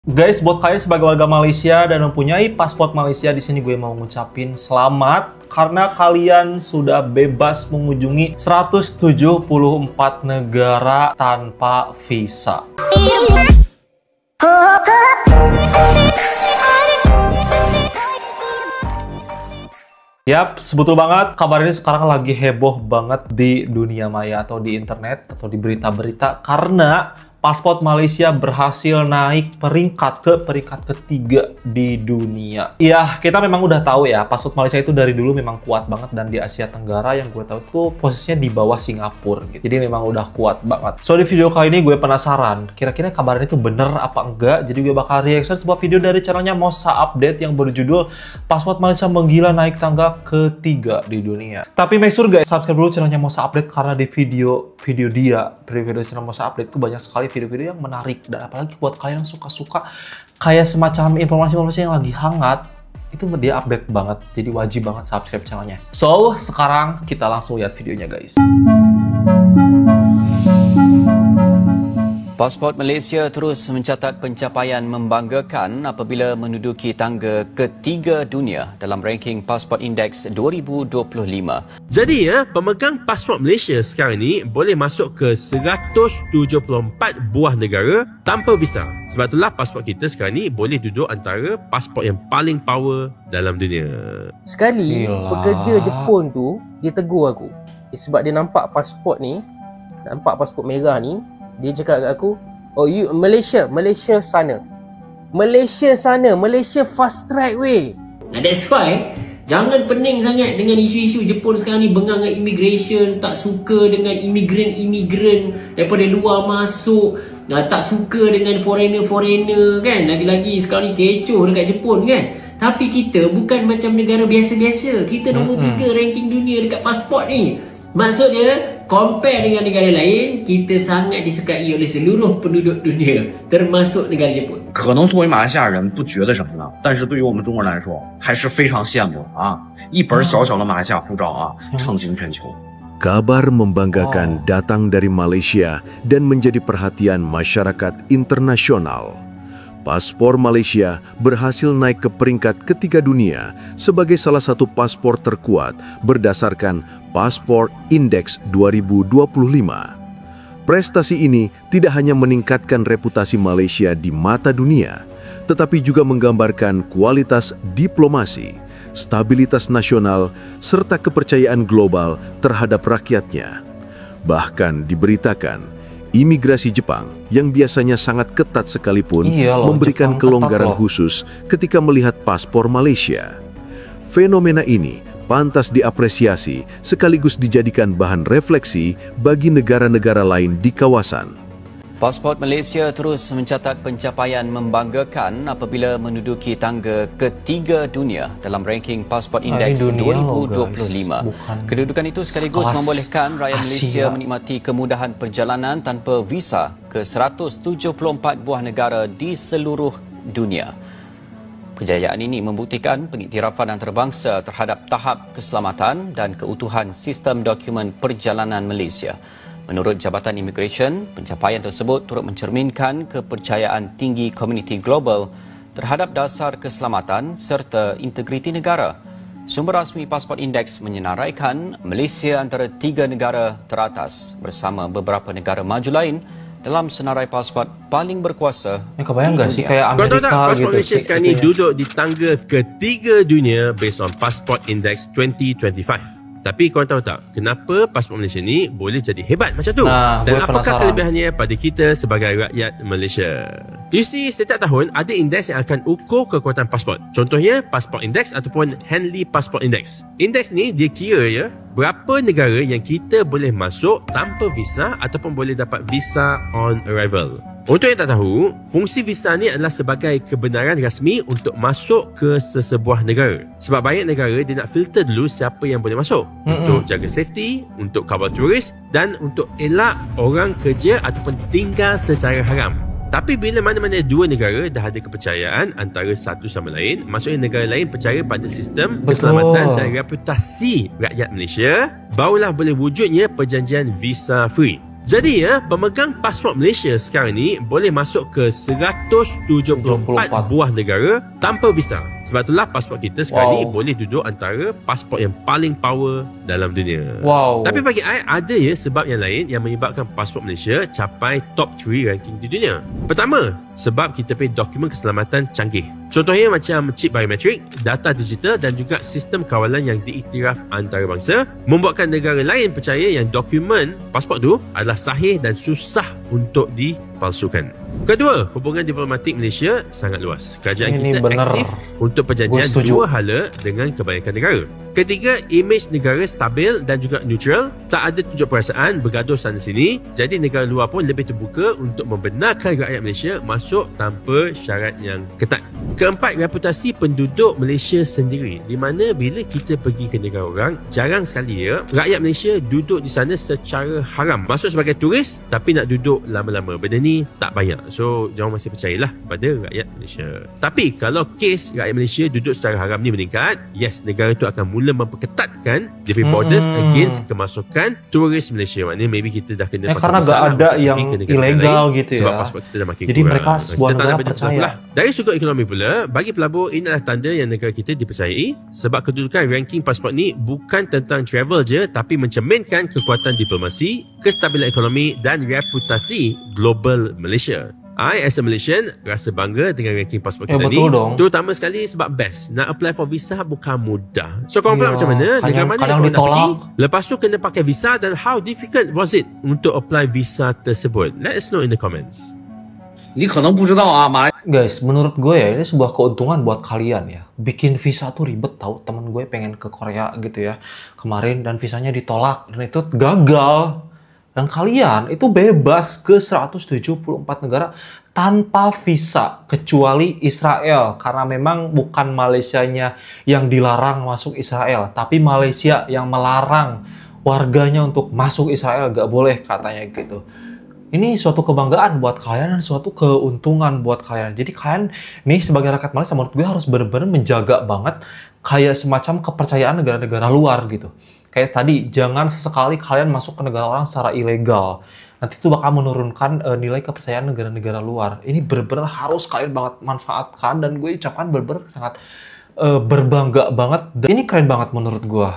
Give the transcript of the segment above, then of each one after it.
Guys, buat kalian sebagai warga Malaysia dan mempunyai paspor Malaysia, di sini gue mau ngucapin selamat karena kalian sudah bebas mengunjungi 174 negara tanpa visa. Yap, betul banget. Kabar ini sekarang lagi heboh banget di dunia maya atau di internet atau di berita-berita karena paspor Malaysia berhasil naik peringkat ketiga di dunia. Ya, kita memang udah tahu ya, paspor Malaysia itu dari dulu memang kuat banget dan di Asia Tenggara yang gue tahu tuh posisinya di bawah Singapura gitu. Jadi memang udah kuat banget. So di video kali ini gue penasaran, kira-kira kabar ini tuh bener apa enggak? Jadi gue bakal reaction sebuah video dari channelnya Mosa Update yang berjudul Paspor Malaysia Menggila Naik Tangga Ketiga di Dunia. Tapi make sure guys, subscribe dulu channelnya Mosa Update karena di video channel Mosa Update itu banyak sekali video-video yang menarik, dan apalagi buat kalian yang suka-suka kayak semacam informasi-informasi yang lagi hangat, itu dia update banget, jadi wajib banget subscribe channelnya. So, sekarang kita langsung lihat videonya guys. Pasport Malaysia terus mencatat pencapaian membanggakan apabila menduduki tangga ketiga dunia dalam ranking Passport Index 2025. Jadi ya, pemegang pasport Malaysia sekarang ni boleh masuk ke 174 buah negara tanpa visa. Sebab itulah pasport kita sekarang ni boleh duduk antara pasport yang paling power dalam dunia. Sekali pekerja Jepun tu dia tegur aku. Sebab dia nampak pasport ni, nampak pasport merah ni, dia cakap kat aku, "Oh, you Malaysia sana. Malaysia fast track weh." That's why jangan pening sangat dengan isu-isu Jepun sekarang ni, bengang dengan immigration, tak suka dengan imigran daripada luar masuk, tak suka dengan foreigner kan. Lagi-lagi sekarang ni kecoh dekat Jepun kan. Tapi kita bukan macam negara biasa-biasa. Kita nombor 3 ranking dunia dekat pasport ni. Maksudnya, compare dengan negara lain, kita sangat disukai oleh seluruh penduduk dunia, termasuk negara Jepun. 可能作为马来西亚人不觉得什么呢，但是对于我们中国人来说，还是非常羡慕啊！一本小小的马来西亚护照啊，畅行全球。 Kabar membanggakan datang dari Malaysia dan menjadi perhatian masyarakat internasional. Paspor Malaysia berhasil naik ke peringkat ketiga dunia sebagai salah satu paspor terkuat berdasarkan Passport Index 2025. Prestasi ini tidak hanya meningkatkan reputasi Malaysia di mata dunia, tetapi juga menggambarkan kualitas diplomasi, stabilitas nasional, serta kepercayaan global terhadap rakyatnya. Bahkan diberitakan, imigrasi Jepang yang biasanya sangat ketat sekalipun memberikan kelonggaran khusus ketika melihat paspor Malaysia. Fenomena ini pantas diapresiasi sekaligus dijadikan bahan refleksi bagi negara-negara lain di kawasan. Pasport Malaysia terus mencatat pencapaian membanggakan apabila menduduki tangga ketiga dunia dalam ranking Passport Index 2025. Kedudukan itu sekaligus membolehkan rakyat Malaysia menikmati kemudahan perjalanan tanpa visa ke 174 buah negara di seluruh dunia. Kejayaan ini membuktikan pengiktirafan antarabangsa terhadap tahap keselamatan dan keutuhan sistem dokumen perjalanan Malaysia. Menurut Jabatan Immigration, pencapaian tersebut turut mencerminkan kepercayaan tinggi komuniti global terhadap dasar keselamatan serta integriti negara. Sumber rasmi Passport Index menyenaraikan Malaysia antara 3 negara teratas bersama beberapa negara maju lain dalam senarai pasport paling berkuasa. Kebayang nggak sih kayak Amerika gitu? Pasport Malaysia sekarang ni duduk di tangga ketiga dunia based on Passport Index 2025. Tapi korang tahu tak, kenapa pasport Malaysia ni boleh jadi hebat macam tu? Dan apakah kelebihannya pada kita sebagai rakyat Malaysia? You see, setiap tahun ada indeks yang akan ukur kekuatan pasport. Contohnya, Passport Index ataupun Henley Passport Index. Indeks ni dia kira ya, berapa negara yang kita boleh masuk tanpa visa ataupun boleh dapat visa on arrival. Untuk yang tak tahu, fungsi visa ni adalah sebagai kebenaran rasmi untuk masuk ke sesebuah negara. Sebab banyak negara dia nak filter dulu siapa yang boleh masuk. Untuk jaga safety, untuk kawal turis dan untuk elak orang kerja ataupun tinggal secara haram. Tapi bila mana-mana dua negara dah ada kepercayaan antara satu sama lain, maksudnya negara lain percaya pada sistem keselamatan dan reputasi rakyat Malaysia, barulah boleh wujudnya perjanjian visa free. Jadi pemegang pasport Malaysia sekarang ni boleh masuk ke 174 buah negara tanpa visa. Sebab itulah pasport kita sekarang ni boleh duduk antara pasport yang paling power dalam dunia. Tapi bagi I, ada sebab yang lain yang menyebabkan pasport Malaysia capai top 3 ranking di dunia. Pertama, sebab kita punya dokumen keselamatan canggih. Contohnya macam chip biometrik, data digital dan juga sistem kawalan yang diiktiraf antarabangsa membuatkan negara lain percaya yang dokumen pasport tu adalah sahih dan susah untuk dipalsukan. Kedua, hubungan diplomatik Malaysia sangat luas. Kerajaan kita aktif untuk perjanjian dua hala dengan kebanyakan negara. Ketiga, imej negara stabil dan juga neutral, tak ada tunjuk perasaan bergaduh sana sini. Jadi negara luar pun lebih terbuka untuk membenarkan rakyat Malaysia masuk tanpa syarat yang ketat. Keempat, reputasi penduduk Malaysia sendiri, di mana bila kita pergi ke negara orang, jarang sekali rakyat Malaysia duduk di sana secara haram. Masuk sebagai turis tapi nak duduk lama-lama. Benda ni tak banyak. So, jangan masih percayalah kepada rakyat Malaysia. Tapi kalau kes rakyat Malaysia duduk secara haram ni meningkat, yes, negara tu akan mula memperketatkan dia punya borders against kemasukan turis Malaysia. Maknanya maybe kita dah kena karena gak ada yang ilegal gitu sebab pasport kita dah makin jadi kurang. Mereka sebuah negara percaya. Dari sudut ekonomi pula, bagi pelabur ini adalah tanda yang negara kita dipercayai sebab kedudukan ranking pasport ni bukan tentang travel je tapi mencerminkan kekuatan diplomasi, kestabilan ekonomi dan reputasi global Malaysia. I as a Malaysian rasa bangga dengan ranking pasport kita ni. Terutama sekali sebab best. Nak apply for visa bukan mudah. So korang pula macam mana? Negara mana yang korang nak pergi? Lepas tu kena pakai visa dan how difficult was it untuk apply visa tersebut? Let us know in the comments. Guys, menurut gue ini sebuah keuntungan buat kalian ya. Bikin visa tuh ribet tau. Temen gue pengen ke Korea gitu ya kemarin dan visanya ditolak dan itu gagal. Dan kalian itu bebas ke 174 negara tanpa visa kecuali Israel karena memang bukan Malaysianya yang dilarang masuk Israel tapi Malaysia yang melarang warganya untuk masuk Israel, gak boleh katanya gitu. Ini suatu kebanggaan buat kalian dan suatu keuntungan buat kalian. Jadi kalian nih sebagai rakyat Malaysia menurut gue harus benar-benar menjaga banget kayak semacam kepercayaan negara-negara luar gitu. Kayak tadi, jangan sesekali kalian masuk ke negara orang secara ilegal. Nanti itu bakal menurunkan nilai kepercayaan negara-negara luar. Ini benar-benar harus kalian banget manfaatkan dan gue ucapkan benar-benar sangat berbangga banget. Dan ini keren banget menurut gue.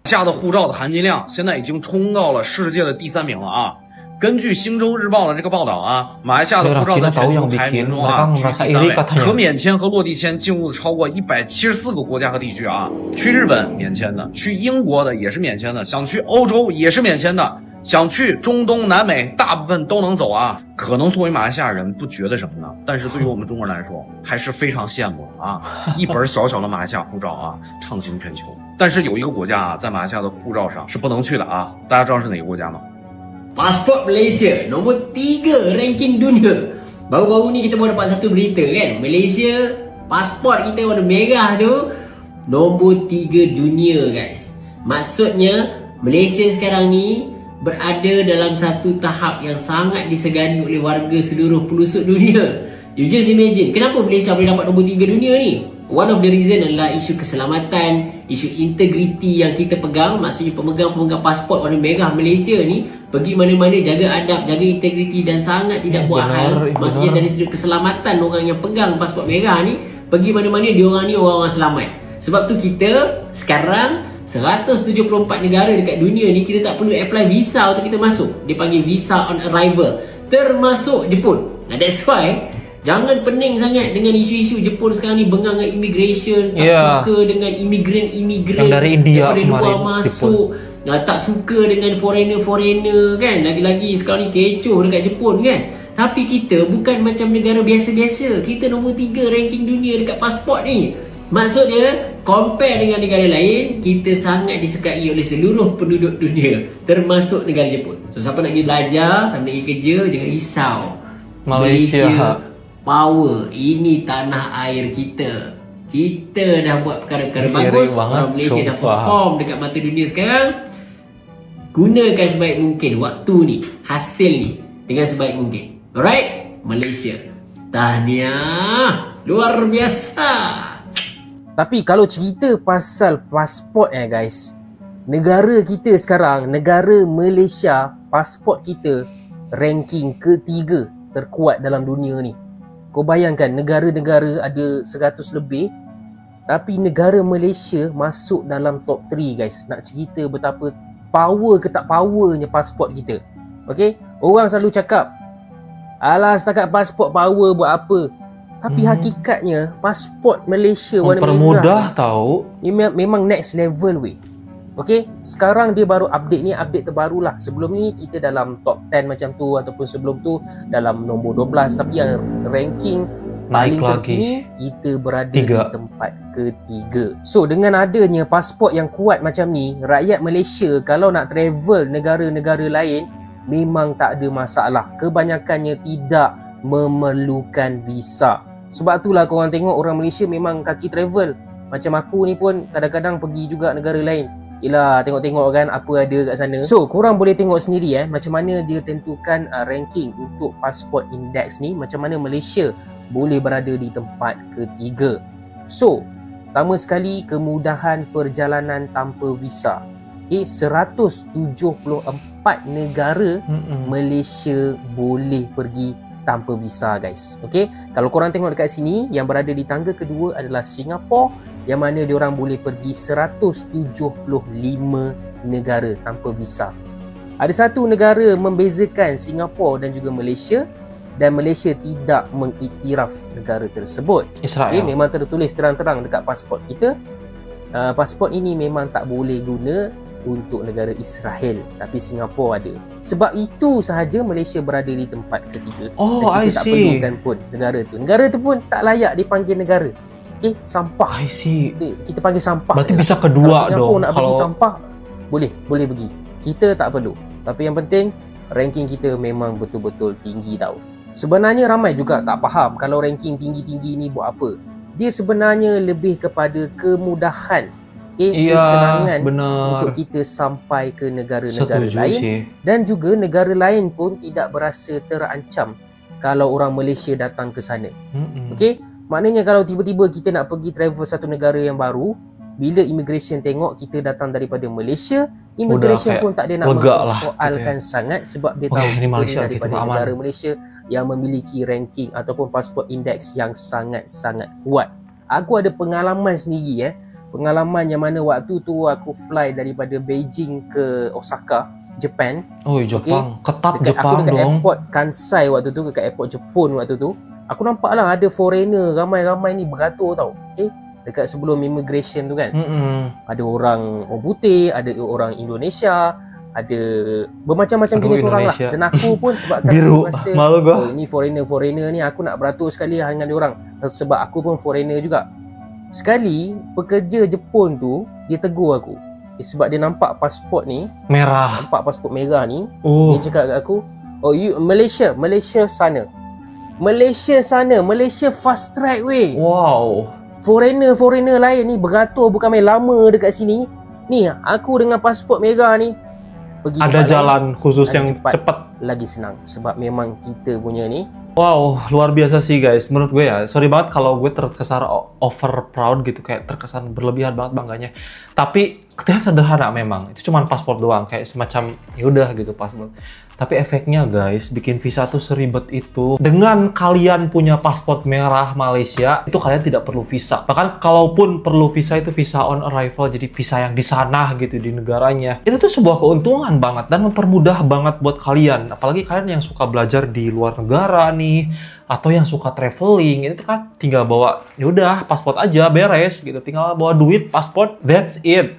下的护照的含金量现在已经冲到了世界的第3名了啊！根据《星洲日报》的这个报道啊，马来西亚的护照在全球排名中啊居第3位，可免签和落地签进入超过174个国家和地区啊。去日本免签的，去英国的也是免签的，想去欧洲也是免签的，想去中东南美大部分都能走啊。可能作为马来西亚人不觉得什么呢，但是对于我们中国人来说还是非常羡慕啊！一本小小的马来西亚护照啊，畅行全球。但是有一个国家啊，在马来西亚的护照上是不能去的啊，大家知道是哪个国家吗？ Pasport Malaysia nombor 3 ranking dunia. Baru-baru ni kita baru dapat satu berita kan. Malaysia, pasport kita warna merah tu nombor 3 dunia guys. Maksudnya Malaysia sekarang ni berada dalam satu tahap yang sangat disegani oleh warga seluruh pelosok dunia. You just imagine, kenapa Malaysia boleh dapat nombor 3 dunia ni? One of the reason adalah isu keselamatan, isu integriti yang kita pegang. Maksudnya pemegang-pemegang pasport warna merah Malaysia ni pergi mana-mana jaga adab, jaga integriti dan sangat tidak buat hal. Maksudnya dari sudut keselamatan orang yang pegang pasport merah ni, pergi mana-mana diorang ni orang-orang selamat. Sebab tu kita sekarang 174 negara dekat dunia ni kita tak perlu apply visa untuk kita masuk. Dia panggil visa on arrival, termasuk Jepun. Nah, that's why jangan pening sangat dengan isu-isu Jepun sekarang ni bengang dengan immigration, tak suka dengan imigran dari India daripada luar masuk, tak suka dengan foreigner kan. Lagi-lagi sekarang ni kecoh dekat Jepun kan. Tapi kita bukan macam negara biasa-biasa. Kita nombor 3 ranking dunia dekat pasport ni. Maksudnya compare dengan negara lain, kita sangat disukai oleh seluruh penduduk dunia, termasuk negara Jepun. So siapa nak pergi belajar, siapa nak pergi kerja, jangan risau. Malaysia power. Ini tanah air kita. Kita dah buat perkara-perkara bagus. Orang Malaysia dah perform dekat mata dunia sekarang. Gunakan sebaik mungkin waktu ni, hasil ni dengan sebaik mungkin. Alright, Malaysia, tahniah, luar biasa. Tapi kalau cerita pasal pasport guys, negara kita sekarang, negara Malaysia, pasport kita ranking ketiga terkuat dalam dunia ni. Kau bayangkan negara-negara ada 100 lebih, tapi negara Malaysia masuk dalam top 3 guys. Nak cerita betapa power ke tak powernya pasport kita. Okay, orang selalu cakap, alah setakat pasport power buat apa? Tapi hakikatnya pasport Malaysia warna merah mempermudah tahu. Memang next level weh. Okay, sekarang dia baru update ni, update terbaru lah. Sebelum ni kita dalam top 10 macam tu, ataupun sebelum tu dalam nombor 12. Tapi yang ranking naik paling lagi, terkini kita berada di tempat ketiga. So dengan adanya pasport yang kuat macam ni, rakyat Malaysia kalau nak travel negara-negara lain memang tak ada masalah. Kebanyakannya tidak memerlukan visa. Sebab itulah korang tengok orang Malaysia memang kaki travel. Macam aku ni pun kadang-kadang pergi juga negara lain. Yelah, tengok-tengok kan apa ada kat sana. So korang boleh tengok sendiri macam mana dia tentukan ranking untuk pasport index ni, macam mana Malaysia boleh berada di tempat ketiga. So pertama sekali, kemudahan perjalanan tanpa visa. Okay, 174 negara Malaysia boleh pergi tanpa visa guys. Okay, kalau korang tengok dekat sini, yang berada di tangga kedua adalah Singapura, yang mana diorang boleh pergi 175 negara tanpa visa. Ada satu negara membezakan Singapura dan juga Malaysia, dan Malaysia tidak mengiktiraf negara tersebut. Israel. Okay, memang tertulis terang-terang dekat pasport kita, pasport ini memang tak boleh guna untuk negara Israel, tapi Singapura ada. Sebab itu sahaja Malaysia berada di tempat ketiga. Oh, dan kita tak perlukan pun negara tu. Negara tu pun tak layak dipanggil negara. Okay, sampah. I see. Kita panggil sampah. Berarti bisa kedua dong. Nak pergi sampah, boleh pergi. Kita tak perlu. Tapi yang penting ranking kita memang betul-betul tinggi tau. Sebenarnya ramai juga tak faham kalau ranking tinggi-tinggi ni buat apa. Dia sebenarnya lebih kepada kemudahan, kesenangan untuk kita sampai ke negara-negara lain. Dan juga negara lain pun tidak berasa terancam kalau orang Malaysia datang ke sana. Okey, maknanya kalau tiba-tiba kita nak pergi travel satu negara yang baru, bila immigration tengok kita datang daripada Malaysia, immigration pun tak ada nak mempersoalkan sangat, sebab dia tahu kita daripada negara Malaysia yang memiliki ranking ataupun pasport index yang sangat-sangat kuat. Aku ada pengalaman sendiri pengalaman yang mana waktu tu aku fly daripada Beijing ke Osaka, Japan. Oh, Jepang. Ketat Jepang aku dekat dong. Airport Kansai waktu tu, dekat airport Jepun waktu tu. Aku nampak lah ada foreigner ramai-ramai ni beratur tau. Okay, dekat sebelum immigration tu kan. Ada orang putih, ada orang Indonesia, ada bermacam-macam jenis orang lah. Dan aku pun sebab biru, rasa malu gua. Ni foreigner ni aku nak beratur sekali lah dengan diorang, sebab aku pun foreigner juga. Sekali pekerja Jepun tu dia tegur aku, sebab dia nampak pasport ni merah. Nampak pasport merah ni. Dia cakap kat aku, oh you Malaysia sana, Malaysia fast track weh. Wow. Foreigner lain ni beratur bukan main lama dekat sini. Ni aku dengan pasport merah ni pergi ada jalan lain, khusus yang cepat, lagi senang. Sebab memang kita punya ni, wow, luar biasa sih guys. Menurut gue ya, sorry banget kalau gue terkesan over proud gitu, kayak terkesan berlebihan banget bangganya. Tapi terlihat sederhana memang. Itu cuma paspor doang, kayak semacam yaudah gitu paspor. Tapi efeknya guys, bikin visa tuh seribet itu. Dengan kalian punya paspor merah Malaysia, itu kalian tidak perlu visa. Bahkan kalaupun perlu visa, itu visa on arrival, jadi visa yang di sana gitu, di negaranya. Itu tuh sebuah keuntungan banget dan mempermudah banget buat kalian. Apalagi kalian yang suka belajar di luar negara nih, atau yang suka traveling, ini kan tinggal bawa, yaudah paspor aja beres gitu, tinggal bawa duit, paspor, that's it.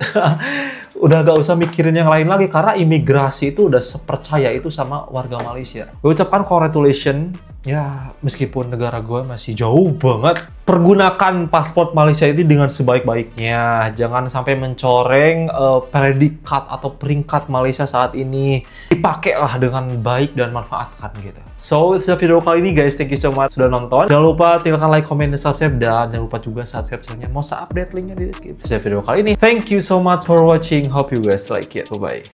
Udah gak usah mikirin yang lain lagi, karena imigrasi itu udah sepercaya itu sama warga Malaysia. Gue ucapkan congratulations, ya meskipun negara gue masih jauh banget. Pergunakan paspor Malaysia itu dengan sebaik-baiknya, jangan sampai mencoreng predikat atau peringkat Malaysia saat ini. Dipakailah dengan baik dan manfaatkan gitu. So, itu video kali ini guys, thank you so much sudah nonton. Jangan lupa tinggalkan like, comment, dan subscribe, dan jangan lupa juga subscribe channelnya. Mau update linknya di deskripsi video kali ini. Thank you so much for watching. Hope you guys like it. Bye bye.